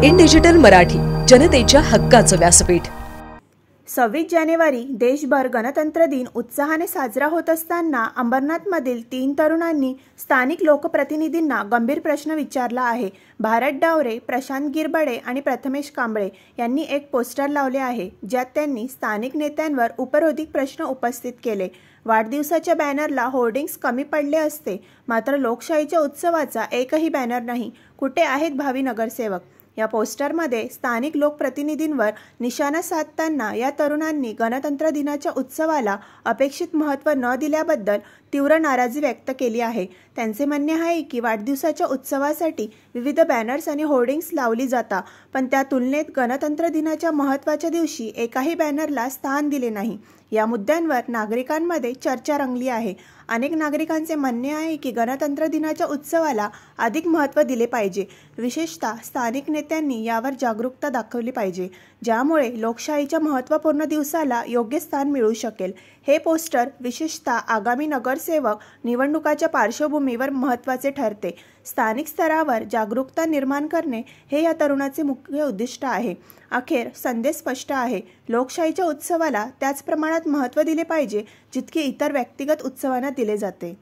In digital Marathi, जनतेच्या हक्काचं व्यासपीठ। 26 जानेवारी देशभर गणतंत्र दिन उत्साहाने साजरा होत असताना अंबरनाथमधील 3 तरुणांनी स्थानिक लोकप्रतिनिधींना गंभीर प्रश्न विचारला आहे। भारत डावरे, प्रशांत गिरबडे आणि प्रथमेश कांबळे यांनी एक पोस्टर लावले आहे, ज्यात त्यांनी स्थानिक नेत्यांवर उपरोधिक प्रश्न उपस्थित केले। वाढदिवसाच्या बॅनरला होर्डिंग्स कमी पडले असते, मात्र लोकशाहीच्या उत्सवाचा एकही बॅनर नाही। कुठे आहेत भावी नगरसेवक? या पोस्टरमध्ये स्थानिक लोकप्रतिनिधींवर निशाणा साधताना या तरुणांनी गणतंत्र दिनाच्या उत्सवाला अपेक्षित महत्त्व न दिल्याबद्दल तीव्र नाराजी व्यक्त केली आहे। त्यांचे म्हणणे आहे की वाढदिवसाच्या उत्सवासाठी विविध बॅनर्स आणि होर्डिंग्स लावली जातात, पण त्या तुलनेत गणतंत्र दिनाच्या महत्त्वाच्या दिवशी एकाही बॅनरला स्थान दिले नाही। या मुद्द्यांवर नागरिकांमध्ये चर्चा रंगली आहे। अनेक नागरिकांचे म्हणणे आहे की गणतंत्र दिनाच्या उत्सवाला अधिक महत्त्व दिले पाहिजे। विशेषतः स्थानिक नेत्यांनी यावर जागरूकता दाखवली पाहिजे, ज्यामुळे लोकशाहीच्या महत्त्वपूर्ण दिवसाला योग्य स्थान मिळू शकेल। हे पोस्टर विशेषतः आगामी नगरसेवक निवडणुकाच्या पार्श्वभूमीवर महत्त्वाचे ठरते। स्थानिक स्तरावर जागरूकता निर्माण करणे हे या तरुणाचे मुख्य उद्दिष्ट आहे। अखेर संदेश स्पष्ट आहे, लोकशाहीच्या उत्सवाला त्याच प्रमाणात महत्त्व दिले पाहिजे जितके इतर व्यक्तिगत उत्सवांना दिले जाते।